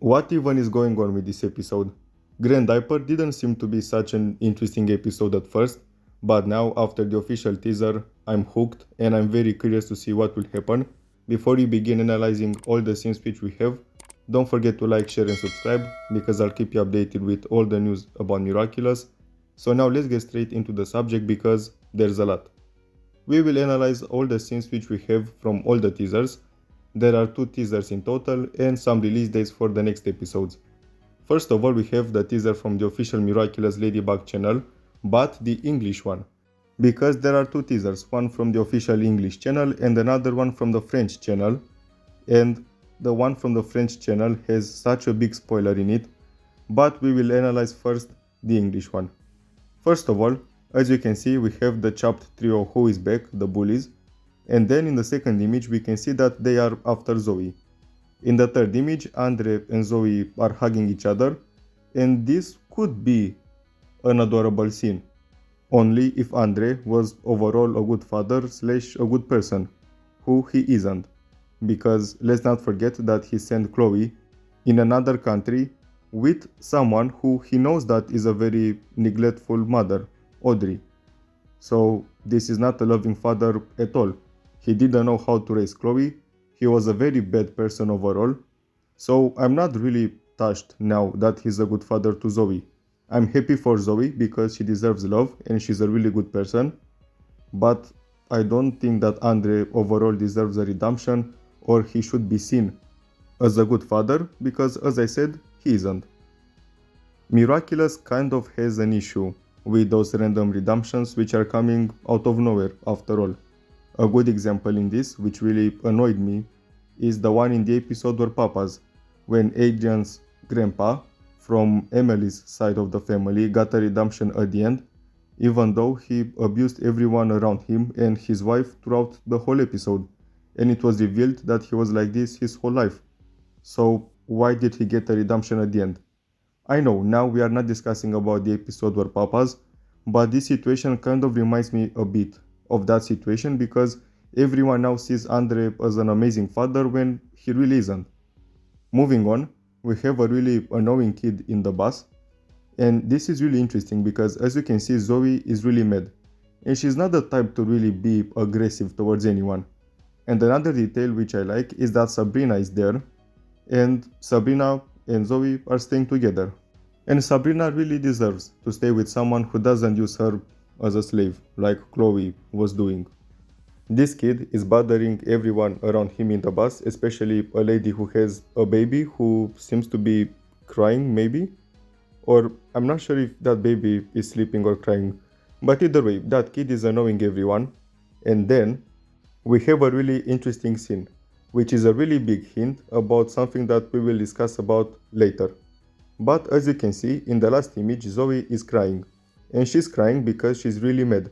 What even is going on with this episode? Grendiaper didn't seem to be such an interesting episode at first, but now after the official teaser, I'm hooked and I'm very curious to see what will happen. Before we begin analyzing all the scenes which we have, don't forget to like, share and subscribe because I'll keep you updated with all the news about Miraculous. So now let's get straight into the subject because there's a lot. We will analyze all the scenes which we have from all the teasers. There are 2 teasers in total and some release dates for the next episodes. First of all, we have the teaser from the official Miraculous Ladybug channel, but the English one. Because there are 2 teasers, one from the official English channel and another one from the French channel. And the one from the French channel has such a big spoiler in it, but we will analyze first the English one. First of all, as you can see, we have the chopped trio who is back, the bullies. And then in the second image, we can see that they are after Zoe. In the third image, Andre and Zoe are hugging each other, and this could be an adorable scene. Only if Andre was overall a good father / a good person, who he isn't. Because let's not forget that he sent Chloe in another country with someone who he knows that is a very neglectful mother, Audrey. So this is not a loving father at all. He didn't know how to raise Chloe. He was a very bad person overall. So I'm not really touched now that he's a good father to Zoe. I'm happy for Zoe because she deserves love and she's a really good person. But I don't think that Andre overall deserves a redemption or he should be seen as a good father because, as I said, he isn't. Miraculous kind of has an issue with those random redemptions which are coming out of nowhere after all. A good example in this, which really annoyed me, is the one in the episode where Papa's, when Adrian's grandpa from Emily's side of the family got a redemption at the end, even though he abused everyone around him and his wife throughout the whole episode, and it was revealed that he was like this his whole life. So why did he get a redemption at the end? I know, now we are not discussing about the episode where Papa's, but this situation kind of reminds me a bit of that situation because everyone now sees Andre as an amazing father when he really isn't. Moving on, we have a really annoying kid in the bus, and this is really interesting because as you can see, Zoe is really mad, and she's not the type to really be aggressive towards anyone. And another detail which I like is that Sabrina is there, and Sabrina and Zoe are staying together. And Sabrina really deserves to stay with someone who doesn't use her as a slave, like Chloe was doing. This kid is bothering everyone around him in the bus, especially a lady who has a baby who seems to be crying maybe. Or I'm not sure if that baby is sleeping or crying. But either way, that kid is annoying everyone. And then we have a really interesting scene, which is a really big hint about something that we will discuss about later. But as you can see, in the last image, Zoe is crying. And she's crying because she's really mad.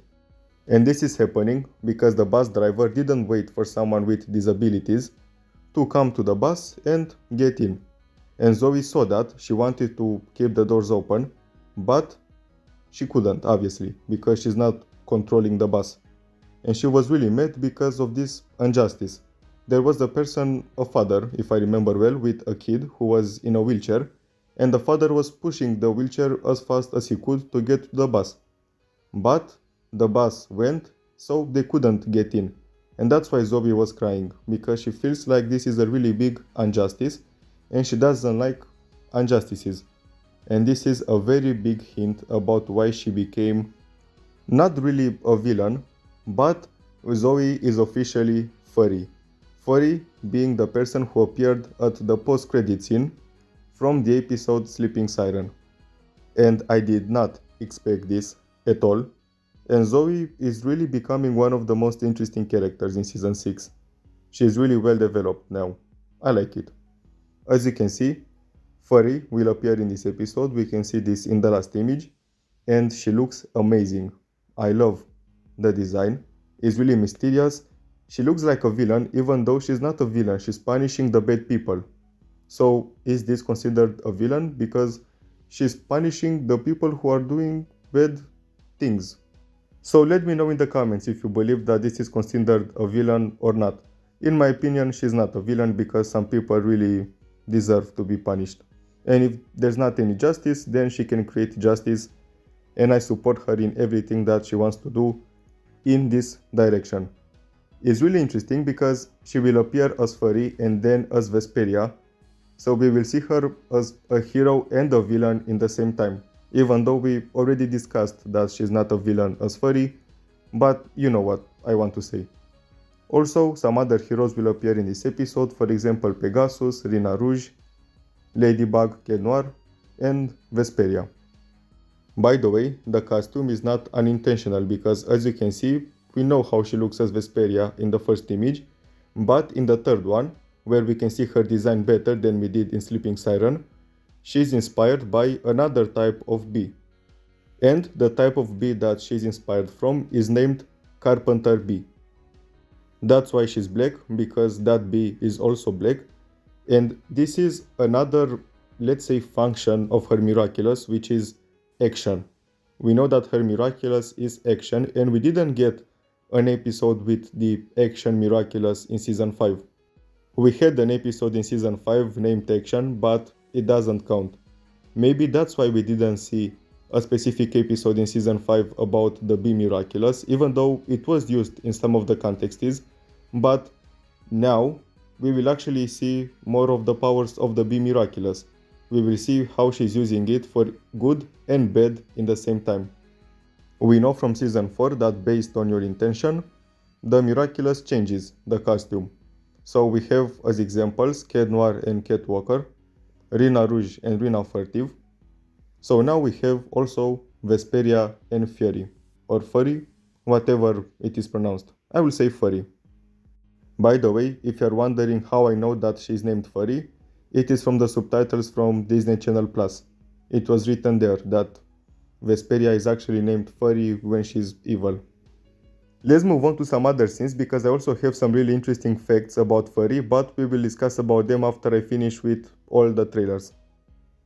And this is happening because the bus driver didn't wait for someone with disabilities to come to the bus and get in. And Zoe saw that, she wanted to keep the doors open, but she couldn't, obviously, because she's not controlling the bus. And she was really mad because of this injustice. There was a person, a father, if I remember well, with a kid who was in a wheelchair, and the father was pushing the wheelchair as fast as he could to get to the bus. But the bus went, so they couldn't get in. And that's why Zoe was crying, because she feels like this is a really big injustice, and she doesn't like injustices. And this is a very big hint about why she became not really a villain, but Zoe is officially Furry. Furry being the person who appeared at the post-credit scene from the episode Sleeping Siren. And I did not expect this at all. And Zoe is really becoming one of the most interesting characters in season 6. She is really well developed now. I like it. As you can see, Furry will appear in this episode. We can see this in the last image. And she looks amazing. I love the design. It's really mysterious. She looks like a villain even though she's not a villain. She's punishing the bad people. So is this considered a villain? Because she's punishing the people who are doing bad things. So let me know in the comments if you believe that this is considered a villain or not. In my opinion, she's not a villain because some people really deserve to be punished. And if there's not any justice, then she can create justice, and I support her in everything that she wants to do in this direction. It's really interesting because she will appear as Furry and then as Vesperia, so we will see her as a hero and a villain in the same time, even though we already discussed that she's not a villain as Furry, but you know what I want to say. Also, some other heroes will appear in this episode, for example Pegasus, Rina Rouge, Ladybug, Cat Noir, and Vesperia. By the way, the costume is not unintentional because, as you can see, we know how she looks as Vesperia in the first image, but in the third one, where we can see her design better than we did in Sleeping Siren, she's inspired by another type of bee. And the type of bee that she's inspired from is named Carpenter bee. That's why she's black, because that bee is also black, and this is another, let's say, function of her Miraculous, which is action. We know that her Miraculous is action, and we didn't get an episode with the action Miraculous in season 5. We had an episode in season 5 named action, but it doesn't count. Maybe that's why we didn't see a specific episode in season 5 about the Bee Miraculous, even though it was used in some of the contexts, but now we will actually see more of the powers of the Bee Miraculous. We will see how she's using it for good and bad in the same time. We know from season 4 that based on your intention, the Miraculous changes the costume. So we have as examples Cat Noir and Cat Walker, Rina Rouge and Rina Furtive. So now we have also Vesperia and Furry, or Furry, whatever it is pronounced. I will say Furry. By the way, if you're wondering how I know that she's named Furry, it is from the subtitles from Disney Channel Plus. It was written there that Vesperia is actually named Furry when she's evil. Let's move on to some other scenes because I also have some really interesting facts about Furry, but we will discuss about them after I finish with all the trailers.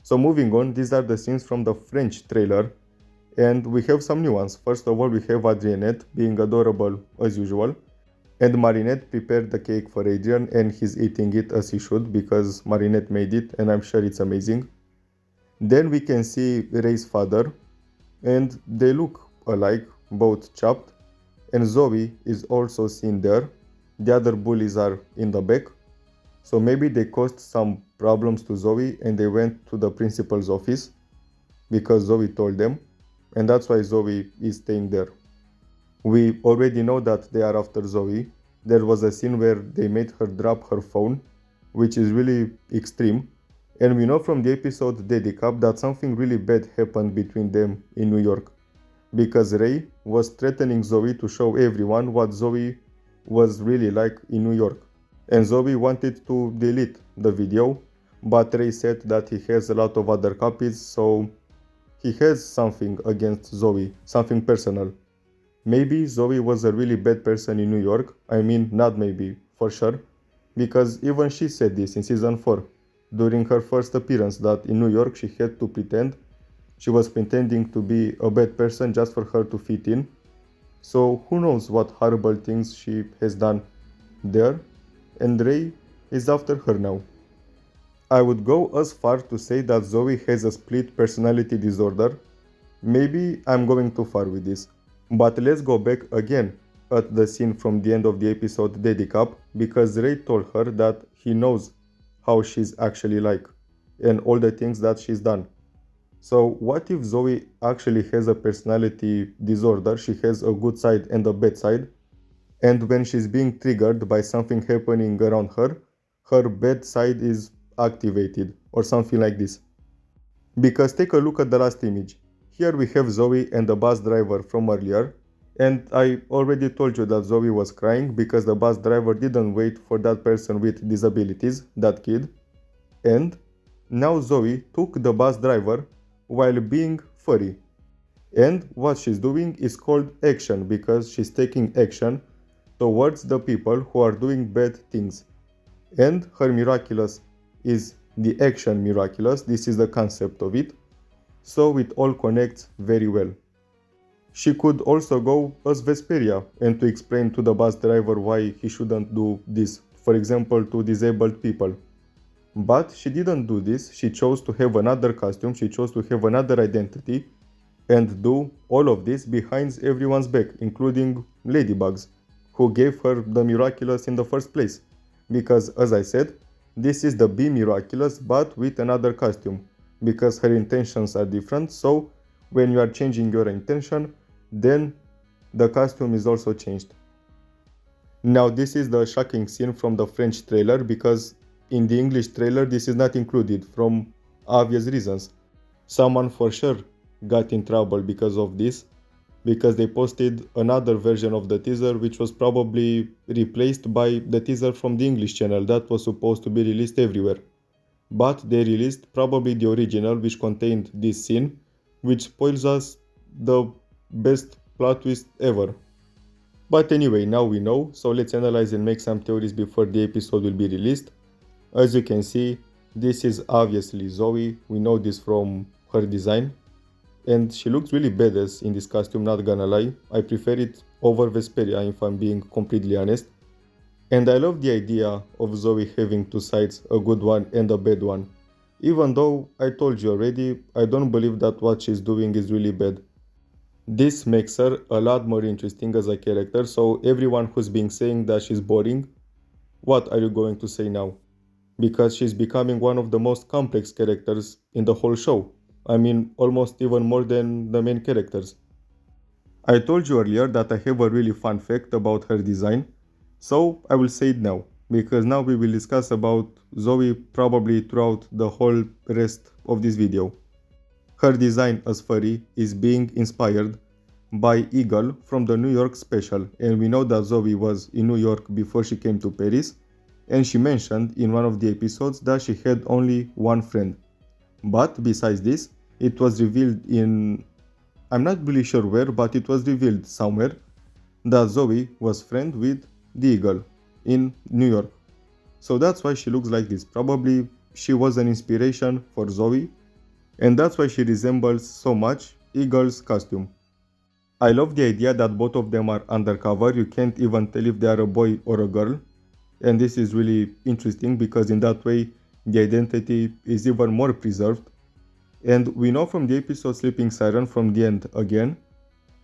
So moving on, these are the scenes from the French trailer, and we have some new ones. First of all, we have Adriennette being adorable as usual. And Marinette prepared the cake for Adrien and he's eating it as he should because Marinette made it and I'm sure it's amazing. Then we can see Ray's father and they look alike, both chopped. And Zoe is also seen there. The other bullies are in the back. So maybe they caused some problems to Zoe and they went to the principal's office because Zoe told them. And that's why Zoe is staying there. We already know that they are after Zoe. There was a scene where they made her drop her phone, which is really extreme. And we know from the episode Daddy Cup that something really bad happened between them in New York. Because Ray was threatening Zoe to show everyone what Zoe was really like in New York. And Zoe wanted to delete the video, but Ray said that he has a lot of other copies, so he has something against Zoe, something personal. Maybe Zoe was a really bad person in New York. I mean, not maybe, for sure. Because even she said this in season 4. During her first appearance that in New York she had to pretend. She was pretending to be a bad person just for her to fit in. So who knows what horrible things she has done there. And Ray is after her now. I would go as far to say that Zoe has a split personality disorder. Maybe I'm going too far with this. But let's go back again at the scene from the end of the episode Daddy Cup, because Ray told her that he knows how she's actually like and all the things that she's done. So what if Zoe actually has a personality disorder? She has a good side and a bad side, and when she's being triggered by something happening around her, her bad side is activated or something like this. Because take a look at the last image. Here we have Zoe and the bus driver from earlier, and I already told you that Zoe was crying because the bus driver didn't wait for that person with disabilities, that kid. And now Zoe took the bus driver while being furry. And what she's doing is called action because she's taking action towards the people who are doing bad things. And her Miraculous is the action Miraculous. This is the concept of it. So it all connects very well. She could also go as Vesperia and to explain to the bus driver why he shouldn't do this, for example to disabled people. But she didn't do this, she chose to have another costume, she chose to have another identity, and do all of this behind everyone's back, including Ladybug's, who gave her the Miraculous in the first place. Because, as I said, this is the Bee Miraculous but with another costume, because her intentions are different, so when you are changing your intention, then the costume is also changed. Now this is the shocking scene from the French trailer, because in the English trailer this is not included from obvious reasons. Someone for sure got in trouble because of this, because they posted another version of the teaser which was probably replaced by the teaser from the English channel that was supposed to be released everywhere. But they released probably the original which contained this scene, which spoils us the best plot twist ever. But anyway, now we know, so let's analyze and make some theories before the episode will be released. As you can see, this is obviously Zoe, we know this from her design. And she looks really badass in this costume, not gonna lie. I prefer it over Vesperia if I'm being completely honest. And I love the idea of Zoe having two sides, a good one and a bad one. Even though I told you already, I don't believe that what she's doing is really bad. This makes her a lot more interesting as a character, so everyone who's been saying that she's boring, what are you going to say now? Because she's becoming one of the most complex characters in the whole show. I mean, almost even more than the main characters. I told you earlier that I have a really fun fact about her design, so I will say it now, because now we will discuss about Zoe probably throughout the whole rest of this video. Her design as Furry is being inspired by Eagle from the New York special, and we know that Zoe was in New York before she came to Paris, and she mentioned in one of the episodes that she had only one friend. But besides this, it was revealed in, I'm not really sure where, but it was revealed somewhere that Zoe was friend with the Eagle in New York. So that's why she looks like this. Probably she was an inspiration for Zoe, and that's why she resembles so much Eagle's costume. I love the idea that both of them are undercover, you can't even tell if they are a boy or a girl, and this is really interesting because in that way the identity is even more preserved. And we know from the episode Sleeping Siren from the end again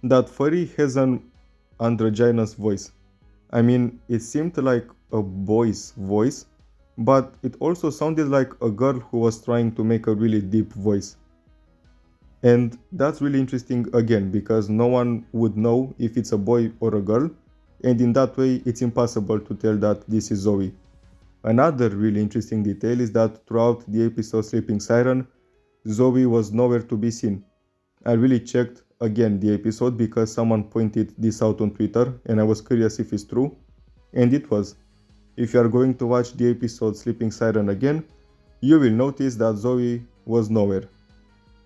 that Furry has an androgynous voice. I mean, it seemed like a boy's voice, but it also sounded like a girl who was trying to make a really deep voice. And that's really interesting again, because no one would know if it's a boy or a girl, and in that way it's impossible to tell that this is Zoe. Another really interesting detail is that throughout the episode Sleeping Siren, Zoe was nowhere to be seen. I really checked again the episode because someone pointed this out on Twitter and I was curious if it's true, and it was. If you are going to watch the episode Sleeping Siren again, you will notice that Zoe was nowhere.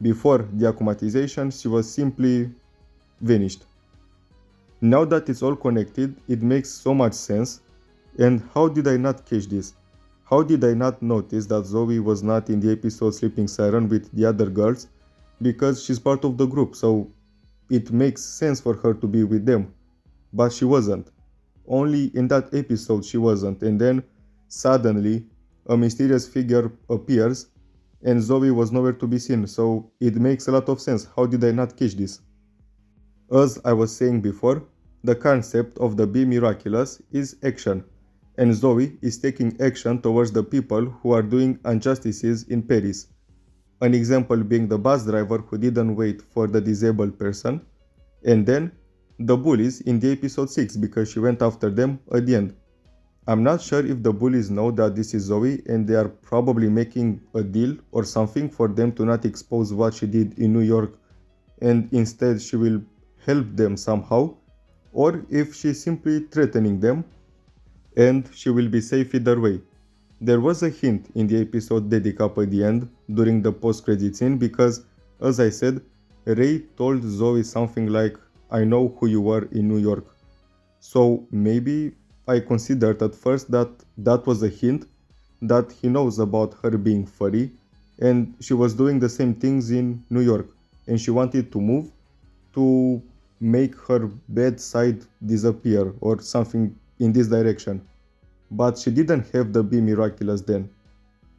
Before the akumatization, she was simply vanished. Now that it's all connected, it makes so much sense. And how did I not catch this? How did I not notice that Zoe was not in the episode Sleeping Siren with the other girls? Because she's part of the group, so it makes sense for her to be with them. But she wasn't. Only in that episode she wasn't, and then suddenly a mysterious figure appears and Zoe was nowhere to be seen, so it makes a lot of sense. How did I not catch this? As I was saying before, the concept of the Bee Miraculous is action, and Zoe is taking action towards the people who are doing injustices in Paris. An example being the bus driver who didn't wait for the disabled person, and then the bullies in the episode 6 because she went after them at the end. I'm not sure if the bullies know that this is Zoe and they are probably making a deal or something for them to not expose what she did in New York, and instead she will help them somehow, or if she's simply threatening them and she will be safe either way. There was a hint in the episode Dedicap at the end during the post-credit scene because, as I said, Ray told Zoe something like, I know who you were in New York. So maybe I considered at first that that was a hint that he knows about her being furry and she was doing the same things in New York and she wanted to move to make her bad side disappear or something in this direction. But she didn't have the Bee Miraculous then.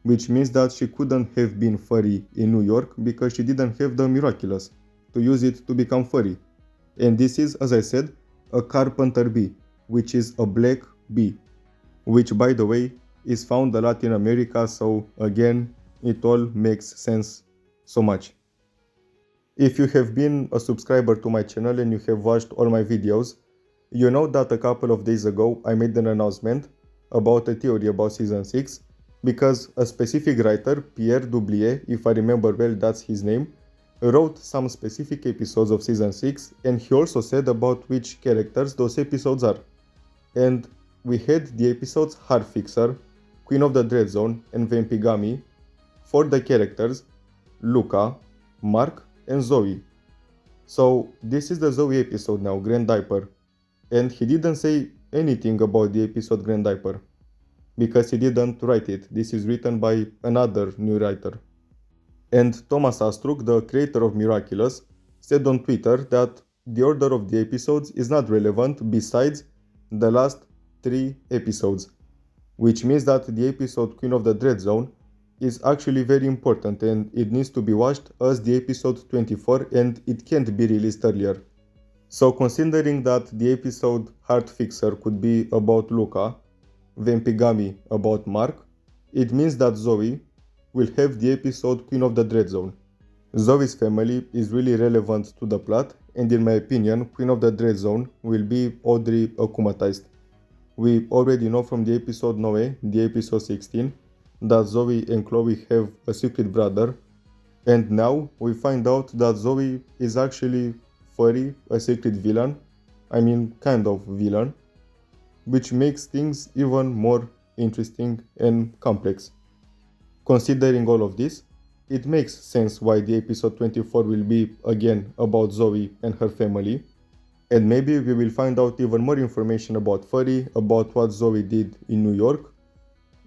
which means that she couldn't have been furry in New York because she didn't have the Miraculous to use it to become furry. And this is, as I said, a carpenter bee, which is a black bee, which by the way is found a lot in America, so again it all makes sense so much. If you have been a subscriber to my channel and you have watched all my videos, you know that a couple of days ago I made an announcement about a theory about season 6 because a specific writer, Pierre Doublier, if I remember well that's his name, wrote some specific episodes of season 6 and he also said about which characters those episodes are. And we had the episodes Heart Fixer, Queen of the Dread Zone and Vampigami for the characters Luca, Mark and Zoe. So this is the Zoe episode now, Grendiaper. And he didn't say anything about the episode Grendiaper because he didn't write it. This is written by another new writer. And Thomas Astruc, the creator of Miraculous, said on Twitter that the order of the episodes is not relevant besides the last 3 episodes, which means that the episode Queen of the Dread Zone is actually very important and it needs to be watched as the episode 24 and it can't be released earlier. So considering that the episode Heart Fixer could be about Luca, Vampigami about Mark, it means that Zoe will have the episode Queen of the Dread Zone. Zoe's family is really relevant to the plot and in my opinion Queen of the Dread Zone will be Audrey akumatized. We already know from the episode Noir, the episode 16, that Zoe and Chloe have a secret brother, and now we find out that Zoe is actually Furry, a secret villain, kind of villain, which makes things even more interesting and complex. Considering all of this, it makes sense why the episode 24 will be again about Zoe and her family, and maybe we will find out even more information about Furry, about what Zoe did in New York,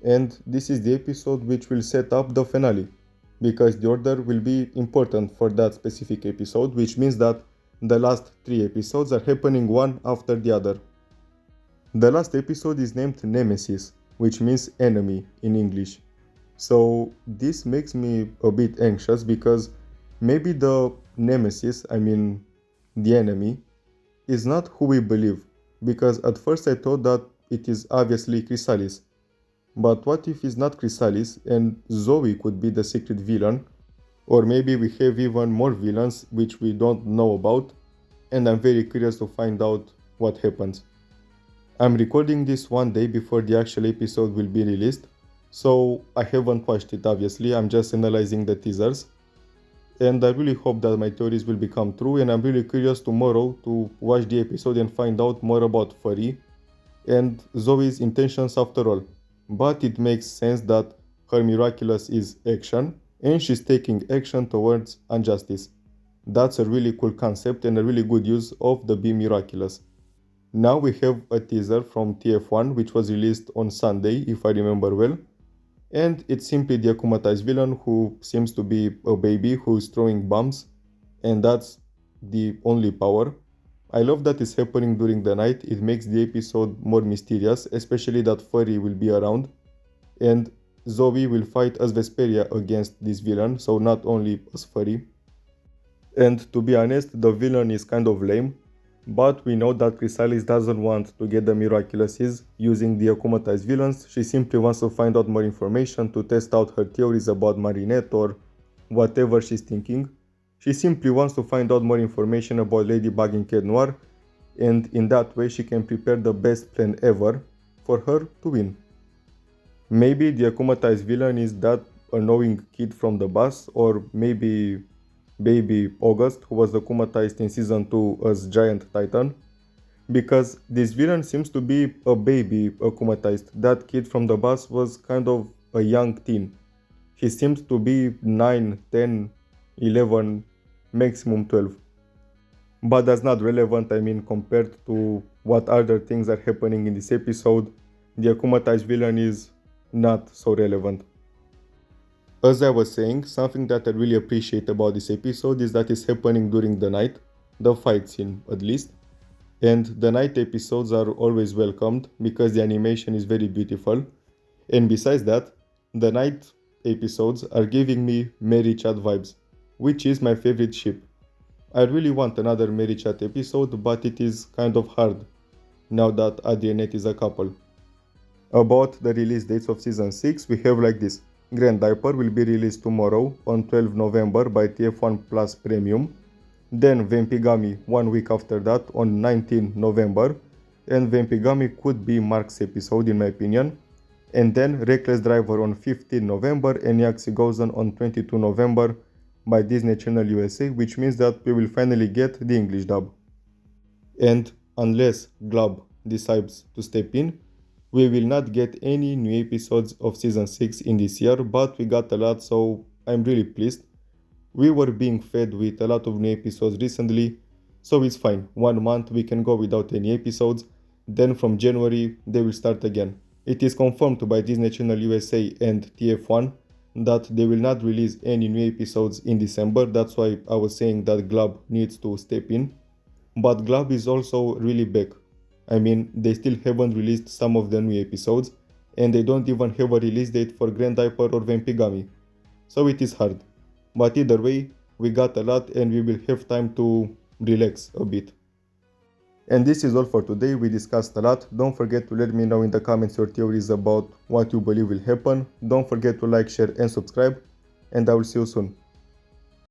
and this is the episode which will set up the finale, because the order will be important for that specific episode, which means that the last 3 episodes are happening one after the other. The last episode is named Nemesis, which means enemy in English. So this makes me a bit anxious because maybe the Nemesis, the enemy, is not who we believe, because at first I thought that it is obviously Chrysalis. But what if it's not Chrysalis and Zoe could be the secret villain? Or maybe we have even more villains which we don't know about, and I'm very curious to find out what happens. I'm recording this one day before the actual episode will be released, so I haven't watched it obviously, I'm just analyzing the teasers. And I really hope that my theories will become true, and I'm really curious tomorrow to watch the episode and find out more about Furry and Zoe's intentions after all. But it makes sense that her Miraculous is action, and she's taking action towards injustice. That's a really cool concept and a really good use of the Bee Miraculous. Now we have a teaser from TF1 which was released on Sunday, if I remember well. And it's simply the akumatized villain who seems to be a baby who is throwing bombs, and that's the only power. I love that it's happening during the night, it makes the episode more mysterious, especially that Furry will be around, and Zoe will fight as Vesperia against this villain, so not only as Furry. And to be honest, the villain is kind of lame, but we know that Chrysalis doesn't want to get the Miraculouses using the akumatized villains, she simply wants to find out more information to test out her theories about Marinette or whatever she's thinking. She simply wants to find out more information about Ladybug and Cat Noir, and in that way she can prepare the best plan ever for her to win. Maybe the akumatized villain is that annoying kid from the bus, or maybe baby August, who was akumatized in season 2 as Giant Titan, because this villain seems to be a baby akumatized. That kid from the bus was kind of a young teen. He seemed to be 9, 10, 11, maximum 12. But that's not relevant, compared to what other things are happening in this episode, the akumatized villain is not so relevant. As I was saying, something that I really appreciate about this episode is that it's happening during the night, the fight scene at least, and the night episodes are always welcomed because the animation is very beautiful, and besides that, the night episodes are giving me Mary-Chat vibes, which is my favorite ship. I really want another Mary-Chat episode, but it is kind of hard now that Adrianette is a couple. About the release dates of Season 6, we have like this. Grendiaper will be released tomorrow on 12 November by TF1 Plus Premium. Then Vampigami 1 week after that on 19 November. And Vampigami could be Mark's episode in my opinion. And then Reckless Driver on 15 November and Yaxi Goes on 22 November by Disney Channel USA, which means that we will finally get the English dub. And unless Glub decides to step in, we will not get any new episodes of Season 6 in this year, but we got a lot, so I'm really pleased. We were being fed with a lot of new episodes recently, so it's fine. 1 month we can go without any episodes, then from January they will start again. It is confirmed by Disney Channel USA and TF1 that they will not release any new episodes in December. That's why I was saying that Glub needs to step in. But Glub is also really back. I mean, they still haven't released some of the new episodes, and they don't even have a release date for Grendiaper or Vampigami. So it is hard. But either way, we got a lot and we will have time to relax a bit. And this is all for today. We discussed a lot. Don't forget to let me know in the comments your theories about what you believe will happen. Don't forget to like, share and subscribe. And I will see you soon.